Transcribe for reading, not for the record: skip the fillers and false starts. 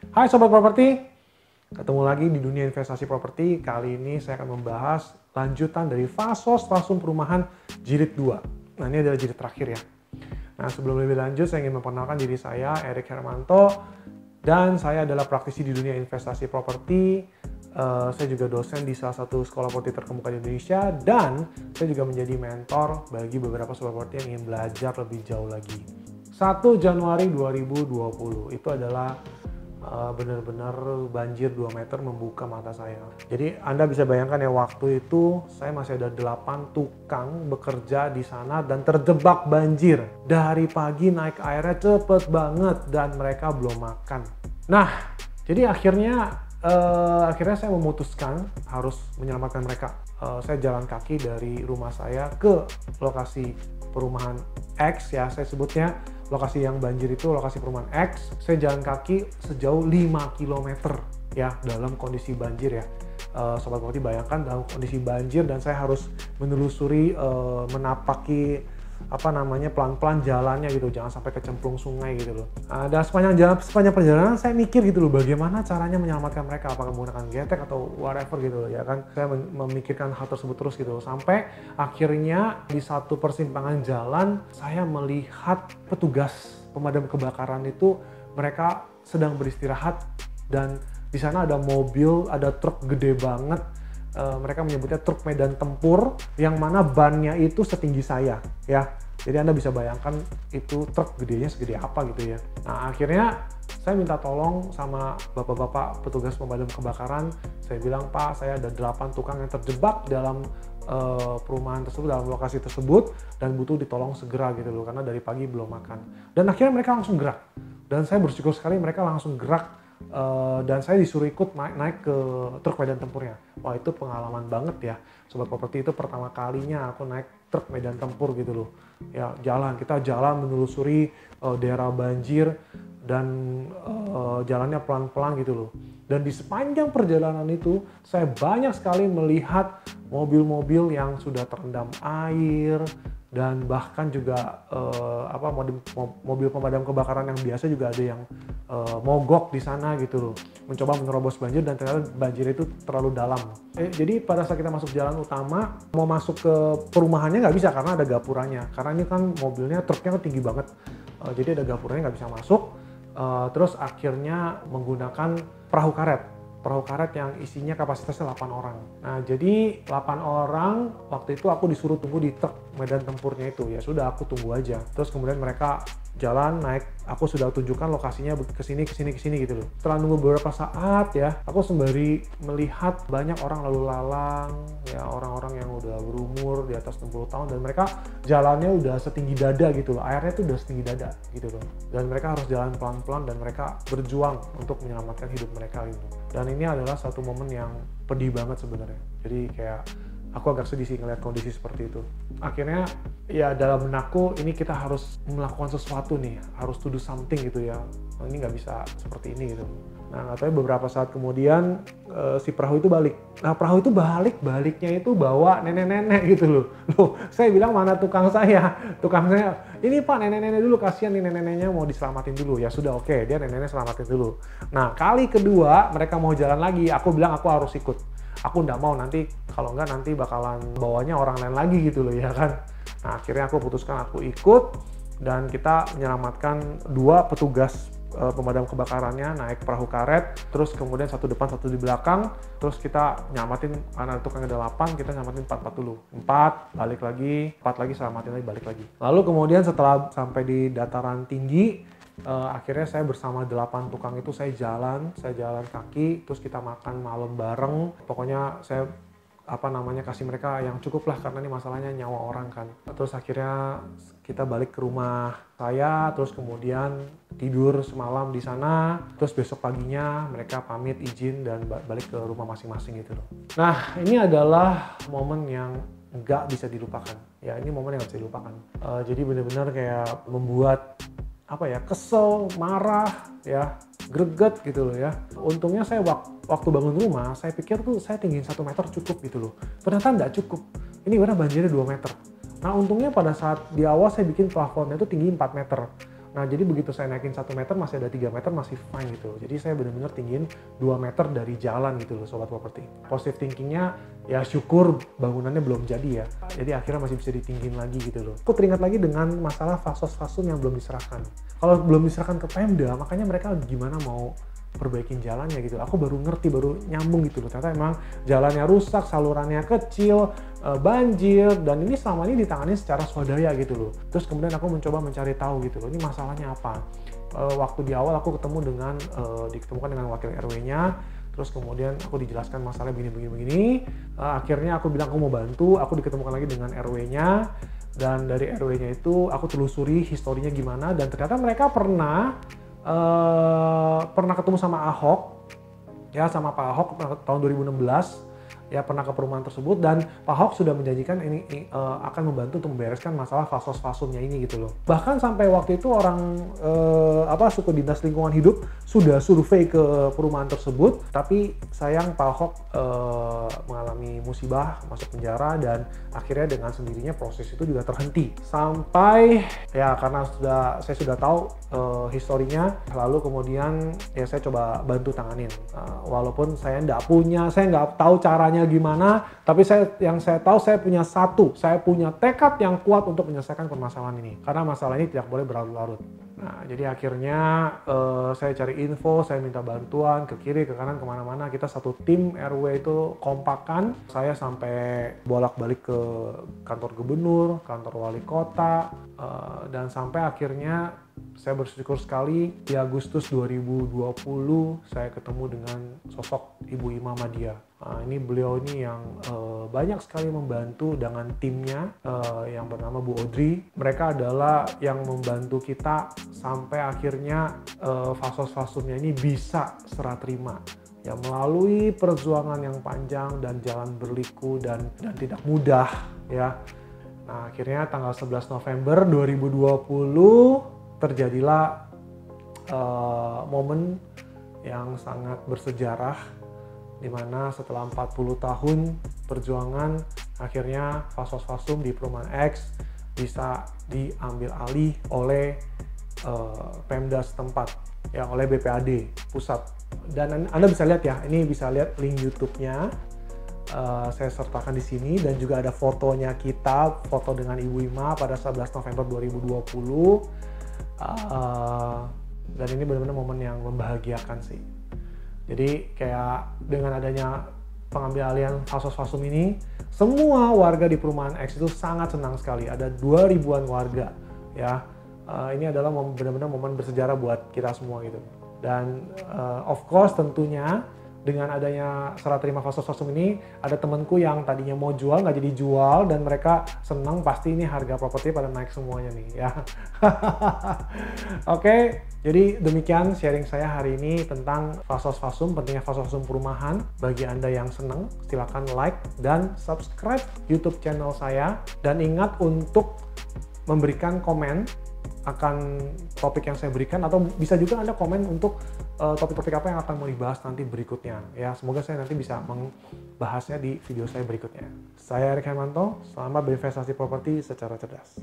Hai Sobat Properti, ketemu lagi di dunia investasi properti. Kali ini saya akan membahas lanjutan dari Fasos Langsung Perumahan Jilid 2. Nah, ini adalah jilid terakhir ya. Nah, sebelum lebih lanjut, saya ingin memperkenalkan diri saya, Erik Hermanto, dan saya adalah praktisi di dunia investasi properti. Saya juga dosen di salah satu sekolah properti terkemuka di Indonesia, dan saya juga menjadi mentor bagi beberapa sobat properti yang ingin belajar lebih jauh lagi. 1 Januari 2020 itu adalah benar-benar banjir 2 meter membuka mata saya. Jadi Anda bisa bayangkan ya, waktu itu saya masih ada 8 tukang bekerja di sana dan terjebak banjir. Dari pagi naik airnya cepet banget dan mereka belum makan. Nah, jadi akhirnya saya memutuskan harus menyelamatkan mereka. Saya jalan kaki dari rumah saya ke lokasi perumahan X ya, saya sebutnya lokasi yang banjir itu lokasi perumahan X. Saya jalan kaki sejauh 5 km ya dalam kondisi banjir ya. Sobat Properti bayangkan dalam kondisi banjir dan saya harus menelusuri, menapaki pelan-pelan jalannya gitu, jangan sampai kecemplung sungai gitu loh. Dan sepanjang perjalanan saya mikir gitu loh, bagaimana caranya menyelamatkan mereka, apakah menggunakan getek atau whatever gitu loh ya kan. Saya memikirkan hal tersebut terus gitu loh, sampai akhirnya di satu persimpangan jalan saya melihat petugas pemadam kebakaran itu, mereka sedang beristirahat dan di sana ada mobil, ada truk gede banget. Mereka menyebutnya truk medan tempur yang mana bannya itu setinggi saya ya. Jadi Anda bisa bayangkan itu truk gedenya segede apa gitu ya. Nah, akhirnya saya minta tolong sama bapak-bapak petugas pemadam kebakaran. Saya bilang, "Pak, saya ada 8 tukang yang terjebak dalam perumahan tersebut, dalam lokasi tersebut dan butuh ditolong segera gitu loh, karena dari pagi belum makan." Dan akhirnya mereka langsung gerak. Dan saya bersyukur sekali mereka langsung gerak. Dan saya disuruh ikut naik ke truk medan tempurnya. Wah, itu pengalaman banget ya Sobat Properti, itu pertama kalinya aku naik truk medan tempur gitu loh ya. Kita jalan menelusuri daerah banjir dan jalannya pelan-pelan gitu loh. Dan di sepanjang perjalanan itu saya banyak sekali melihat mobil-mobil yang sudah terendam air, dan bahkan juga mobil pemadam kebakaran yang biasa juga ada yang mogok di sana gitu loh, mencoba menerobos banjir, dan ternyata banjir itu terlalu dalam. Jadi pada saat kita masuk jalan utama, mau masuk ke perumahannya nggak bisa karena ada gapuranya, karena ini kan mobilnya, truknya kan tinggi banget. Jadi ada gapuranya, nggak bisa masuk. Terus akhirnya menggunakan perahu karet yang isinya kapasitasnya 8 orang. Nah, jadi 8 orang, waktu itu aku disuruh tunggu di truk medan tempurnya itu. Ya sudah, aku tunggu aja. Terus kemudian mereka jalan naik, aku sudah tunjukkan lokasinya kesini gitu loh. Setelah nunggu beberapa saat ya, aku sembari melihat banyak orang lalu lalang ya, orang-orang yang udah berumur di atas 60 tahun, dan mereka jalannya udah setinggi dada gitu loh, airnya tuh udah setinggi dada gitu loh. Dan mereka harus jalan pelan-pelan dan mereka berjuang untuk menyelamatkan hidup mereka gitu. Dan ini adalah satu momen yang pedih banget sebenarnya. Jadi kayak aku agak sedih sih ngeliat kondisi seperti itu. Akhirnya ya dalam benakku, ini kita harus melakukan sesuatu nih, harus to do something gitu ya. Ini nggak bisa seperti ini gitu. Nah, nggak tahu beberapa saat kemudian si perahu itu balik. Nah, perahu itu baliknya itu bawa nenek-nenek gitu loh. Saya bilang, mana tukang saya? Tukang saya, ini Pak, nenek-nenek dulu, kasihan nih nenek-neneknya mau diselamatin dulu. Ya sudah, oke, dia nenek-nenek selamatin dulu. Nah, kali kedua mereka mau jalan lagi, aku bilang aku harus ikut. Aku nggak mau, nanti kalau nggak nanti bakalan bawanya orang lain lagi gitu loh ya kan. Nah, akhirnya aku putuskan aku ikut, dan kita menyelamatkan 2 petugas pemadam kebakarannya naik perahu karet, terus kemudian satu depan satu di belakang, terus kita nyamatin, karena tukang ada 8, kita nyamatin 4 dulu, 4 balik lagi, 4 lagi selamatin lagi, balik lagi. Lalu kemudian setelah sampai di dataran tinggi, akhirnya saya bersama 8 tukang itu saya jalan kaki, terus kita makan malam bareng. Pokoknya saya kasih mereka yang cukup lah, karena ini masalahnya nyawa orang kan. Terus akhirnya kita balik ke rumah saya, terus kemudian tidur semalam di sana, terus besok paginya mereka pamit izin dan balik ke rumah masing-masing gitu loh. Nah, ini adalah momen yang nggak bisa dilupakan ya, ini momen yang nggak bisa dilupakan. Jadi benar-benar kayak membuat kesel, marah ya, greget gitu loh ya. Untungnya saya waktu bangun rumah, saya pikir tuh saya tinggiin 1 meter cukup gitu loh. Ternyata nggak cukup. Ini benar banjirnya 2 meter. Nah, untungnya pada saat di awal saya bikin plafonnya itu tinggi 4 meter. Nah jadi begitu saya naikin 1 meter masih ada 3 meter masih fine gitu. Jadi saya benar-benar tinggiin 2 meter dari jalan gitu loh sobat properti. Positive thinkingnya ya syukur bangunannya belum jadi ya. Jadi akhirnya masih bisa ditinggiin lagi gitu loh. Aku teringat lagi dengan masalah fasos-fasum yang belum diserahkan. Kalau belum diserahkan ke Pemda, makanya mereka gimana mau perbaikin jalannya gitu. Aku baru ngerti, baru nyambung gitu loh. Ternyata emang jalannya rusak, salurannya kecil, banjir, dan ini selama ini ditangani secara swadaya gitu loh. Terus kemudian aku mencoba mencari tahu gitu loh, ini masalahnya apa. Waktu di awal aku diketemukan dengan wakil RW-nya, terus kemudian aku dijelaskan masalahnya begini. Akhirnya aku bilang aku mau bantu, aku diketemukan lagi dengan RW-nya, dan dari RW-nya itu aku telusuri historinya gimana, dan ternyata mereka pernah ketemu sama Ahok, ya sama Pak Ahok tahun 2016, ya pernah ke perumahan tersebut, dan Pak Ahok sudah menjanjikan ini akan membantu untuk membereskan masalah fasos-fasumnya ini gitu loh. Bahkan sampai waktu itu orang suku dinas lingkungan hidup sudah survei ke perumahan tersebut, tapi sayang Pak Ahok mengalami musibah, masuk penjara, dan akhirnya dengan sendirinya proses itu juga terhenti. Sampai ya karena saya sudah tahu historinya, lalu kemudian ya saya coba bantu tanganin. Walaupun saya nggak tahu caranya gimana, tapi yang saya tahu saya punya tekad yang kuat untuk menyelesaikan permasalahan ini, karena masalah ini tidak boleh berlarut-larut. Nah jadi akhirnya saya cari info, saya minta bantuan ke kiri, ke kanan, kemana-mana. Kita satu tim RW itu kompakan. Saya sampai bolak-balik ke kantor gubernur, kantor wali kota, dan sampai akhirnya saya bersyukur sekali di Agustus 2020 saya ketemu dengan sosok Ibu Ima Madia. Beliau ini yang banyak sekali membantu dengan timnya yang bernama Bu Audrey. Mereka adalah yang membantu kita sampai akhirnya fasos-fasumnya ini bisa serah terima. Ya melalui perjuangan yang panjang dan jalan berliku dan tidak mudah ya. Nah akhirnya tanggal 11 November 2020 terjadilah momen yang sangat bersejarah, di mana setelah 40 tahun perjuangan akhirnya fasos-fasum di perumahan X bisa diambil alih oleh Pemda setempat, ya oleh BPAD pusat. Dan Anda bisa lihat ya, ini bisa lihat link YouTube-nya. Saya sertakan di sini, dan juga ada fotonya kita, foto dengan Ibu Ima pada 11 November 2020. Dan ini benar-benar momen yang membahagiakan sih. Jadi kayak dengan adanya pengambil alihan fasos-fasum ini, semua warga di perumahan X itu sangat senang sekali. Ada 2.000-an warga ya. Ini adalah benar-benar momen bersejarah buat kita semua gitu. Dan of course tentunya dengan adanya serah terima fasos-fasum ini, ada temanku yang tadinya mau jual nggak jadi jual, dan mereka senang, pasti ini harga properti pada naik semuanya nih ya. Oke, jadi demikian sharing saya hari ini tentang fasos-fasum, pentingnya fasos-fasum perumahan. Bagi Anda yang senang, silakan like dan subscribe YouTube channel saya, dan ingat untuk memberikan komen akan topik yang saya berikan, atau bisa juga Anda komen untuk topik-topik apa yang akan mau dibahas nanti berikutnya ya. Semoga saya nanti bisa membahasnya di video saya berikutnya. Saya Erik Hermanto, selamat berinvestasi properti secara cerdas.